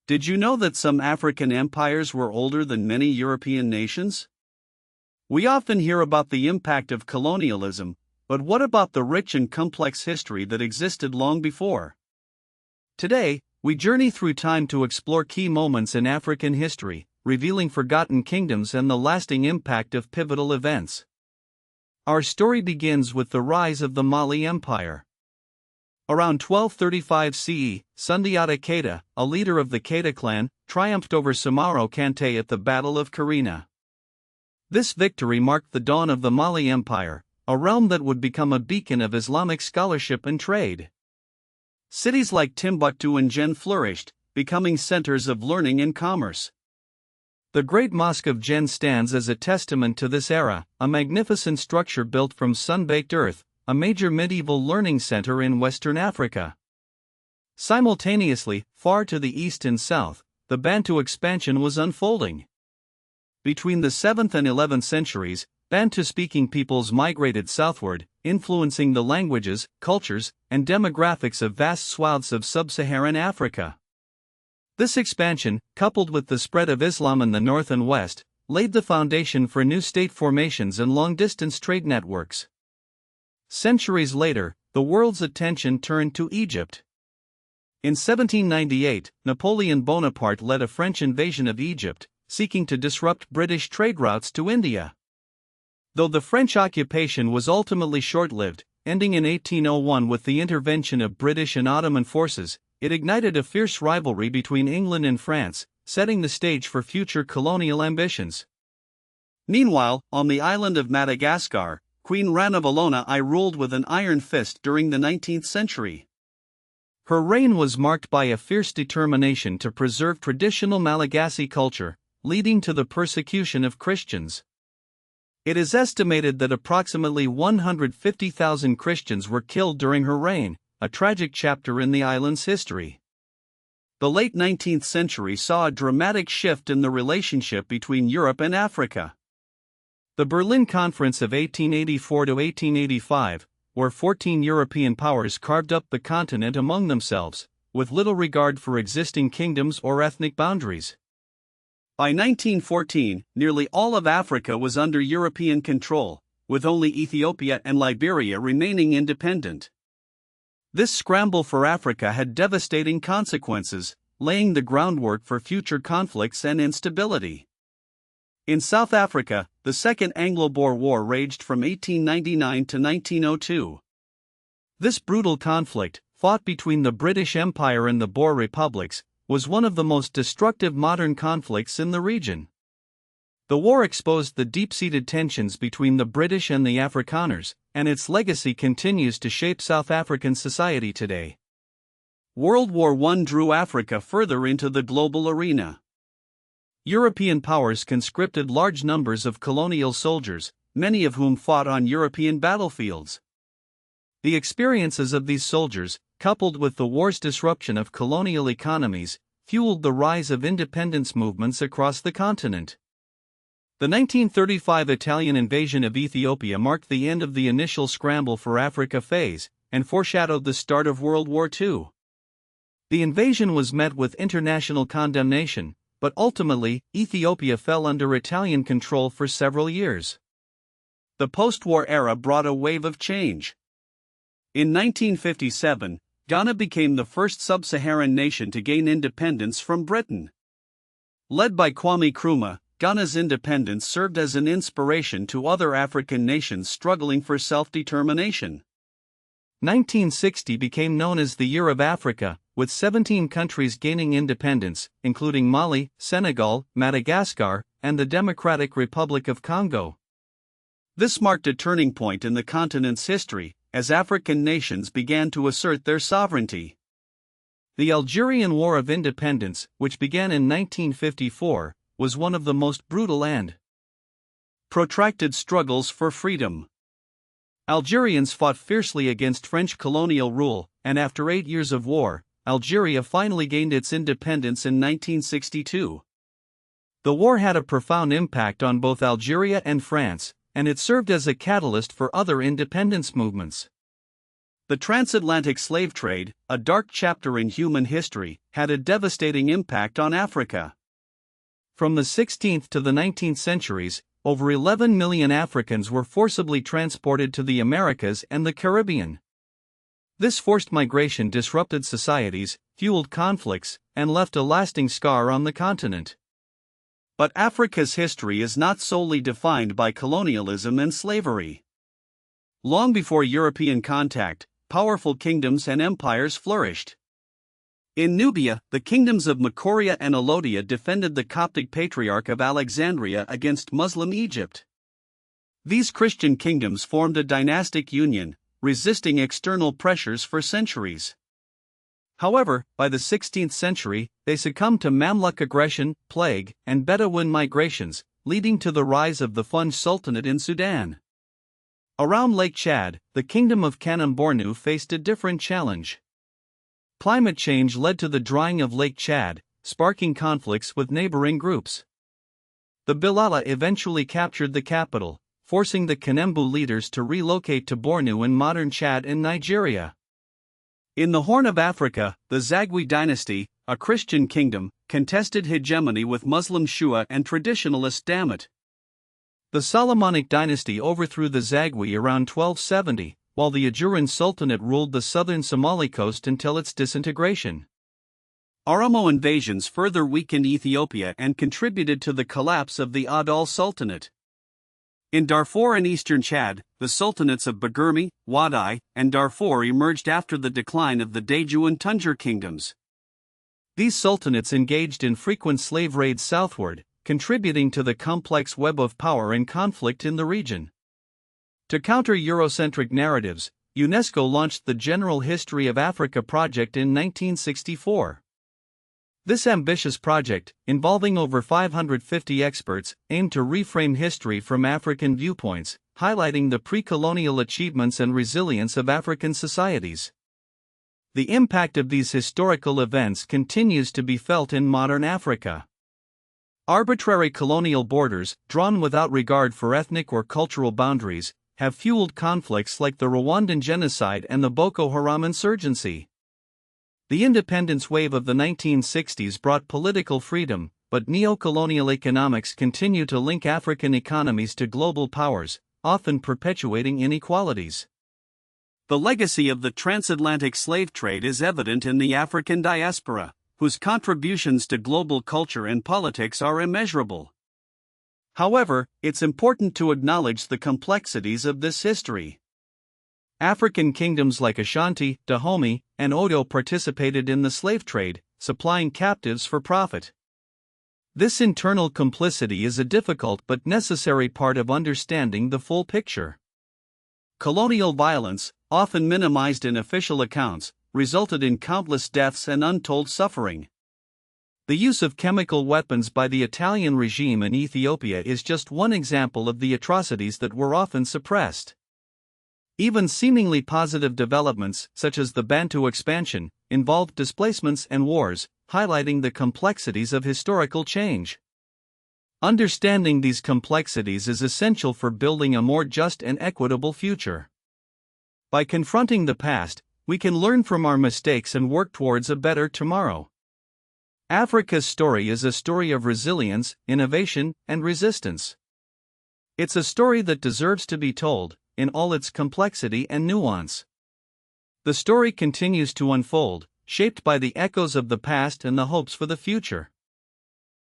Did you know that some African empires were older than many European nations? We often hear about the impact of colonialism, but what about the rich and complex history that existed long before? Today, we journey through time to explore key moments in African history, revealing forgotten kingdoms and the lasting impact of pivotal events. Our story begins with the rise of the Mali Empire. Around 1235 CE, Sundiata Keita, a leader of the Keita clan, triumphed over Samaro Kante at the Battle of Karina. This victory marked the dawn of the Mali Empire, a realm that would become a beacon of Islamic scholarship and trade. Cities like Timbuktu and Djenné flourished, becoming centers of learning and commerce. The Great Mosque of Djenné stands as a testament to this era, a magnificent structure built from sun-baked earth, a major medieval learning center in Western Africa. Simultaneously, far to the east and south, the Bantu expansion was unfolding. Between the 7th and 11th centuries, Bantu-speaking peoples migrated southward, influencing the languages, cultures, and demographics of vast swaths of sub-Saharan Africa. This expansion, coupled with the spread of Islam in the north and west, laid the foundation for new state formations and long-distance trade networks. Centuries later, the world's attention turned to Egypt. In 1798, Napoleon Bonaparte led a French invasion of Egypt, seeking to disrupt British trade routes to India. Though the French occupation was ultimately short-lived, ending in 1801 with the intervention of British and Ottoman forces, it ignited a fierce rivalry between England and France, setting the stage for future colonial ambitions. Meanwhile, on the island of Madagascar, Queen Ranavalona I ruled with an iron fist during the 19th century. Her reign was marked by a fierce determination to preserve traditional Malagasy culture, leading to the persecution of Christians. It is estimated that approximately 150,000 Christians were killed during her reign, a tragic chapter in the island's history. The late 19th century saw a dramatic shift in the relationship between Europe and Africa. The Berlin Conference of 1884 to 1885, where 14 European powers carved up the continent among themselves, with little regard for existing kingdoms or ethnic boundaries. By 1914, nearly all of Africa was under European control, with only Ethiopia and Liberia remaining independent. This scramble for Africa had devastating consequences, laying the groundwork for future conflicts and instability. In South Africa, the Second Anglo-Boer War raged from 1899 to 1902. This brutal conflict, fought between the British Empire and the Boer republics, was one of the most destructive modern conflicts in the region. The war exposed the deep-seated tensions between the British and the Afrikaners, and its legacy continues to shape South African society today. World War I drew Africa further into the global arena. European powers conscripted large numbers of colonial soldiers, many of whom fought on European battlefields. The experiences of these soldiers, coupled with the war's disruption of colonial economies, fueled the rise of independence movements across the continent. The 1935 Italian invasion of Ethiopia marked the end of the initial scramble for Africa phase, and foreshadowed the start of World War II. The invasion was met with international condemnation, but ultimately, Ethiopia fell under Italian control for several years. The post-war era brought a wave of change. In 1957, Ghana became the first sub-Saharan nation to gain independence from Britain. Led by Kwame Nkrumah, Ghana's independence served as an inspiration to other African nations struggling for self-determination. 1960 became known as the Year of Africa, with 17 countries gaining independence, including Mali, Senegal, Madagascar, and the Democratic Republic of Congo. This marked a turning point in the continent's history, as African nations began to assert their sovereignty. The Algerian War of Independence, which began in 1954, was one of the most brutal and protracted struggles for freedom. Algerians fought fiercely against French colonial rule, and after 8 years of war, Algeria finally gained its independence in 1962. The war had a profound impact on both Algeria and France, and it served as a catalyst for other independence movements. The transatlantic slave trade, a dark chapter in human history, had a devastating impact on Africa. From the 16th to the 19th centuries, over 11 million Africans were forcibly transported to the Americas and the Caribbean. This forced migration disrupted societies, fueled conflicts, and left a lasting scar on the continent. But Africa's history is not solely defined by colonialism and slavery. Long before European contact, powerful kingdoms and empires flourished. In Nubia, the kingdoms of Makuria and Alodia defended the Coptic Patriarch of Alexandria against Muslim Egypt. These Christian kingdoms formed a dynastic union, resisting external pressures for centuries. However, by the 16th century, they succumbed to Mamluk aggression, plague, and Bedouin migrations, leading to the rise of the Fund Sultanate in Sudan. Around Lake Chad, the kingdom of Kanem-Bornu faced a different challenge. Climate change led to the drying of Lake Chad, sparking conflicts with neighboring groups. The Bilala eventually captured the capital, forcing the Kanembu leaders to relocate to Bornu in modern Chad and Nigeria. In the Horn of Africa, the Zagwe dynasty, a Christian kingdom, contested hegemony with Muslim Shua and traditionalist Damat. The Solomonic dynasty overthrew the Zagwe around 1270, while the Algerian Sultanate ruled the southern Somali coast until its disintegration. Oromo invasions further weakened Ethiopia and contributed to the collapse of the Adal Sultanate. In Darfur and eastern Chad, the sultanates of Bagirmi, Wadai, and Darfur emerged after the decline of the Deju and Tunjur kingdoms. These sultanates engaged in frequent slave raids southward, contributing to the complex web of power and conflict in the region. To counter Eurocentric narratives, UNESCO launched the General History of Africa project in 1964. This ambitious project, involving over 550 experts, aimed to reframe history from African viewpoints, highlighting the pre-colonial achievements and resilience of African societies. The impact of these historical events continues to be felt in modern Africa. Arbitrary colonial borders, drawn without regard for ethnic or cultural boundaries, have fueled conflicts like the Rwandan genocide and the Boko Haram insurgency. The independence wave of the 1960s brought political freedom, but neo-colonial economics continue to link African economies to global powers, often perpetuating inequalities. The legacy of the transatlantic slave trade is evident in the African diaspora, whose contributions to global culture and politics are immeasurable. However, it's important to acknowledge the complexities of this history. African kingdoms like Ashanti, Dahomey, and Odo participated in the slave trade, supplying captives for profit. This internal complicity is a difficult but necessary part of understanding the full picture. Colonial violence, often minimized in official accounts, resulted in countless deaths and untold suffering. The use of chemical weapons by the Italian regime in Ethiopia is just one example of the atrocities that were often suppressed. Even seemingly positive developments, such as the Bantu Expansion, involved displacements and wars, highlighting the complexities of historical change. Understanding these complexities is essential for building a more just and equitable future. By confronting the past, we can learn from our mistakes and work towards a better tomorrow. Africa's story is a story of resilience, innovation, and resistance. It's a story that deserves to be told, in all its complexity and nuance. The story continues to unfold, shaped by the echoes of the past and the hopes for the future.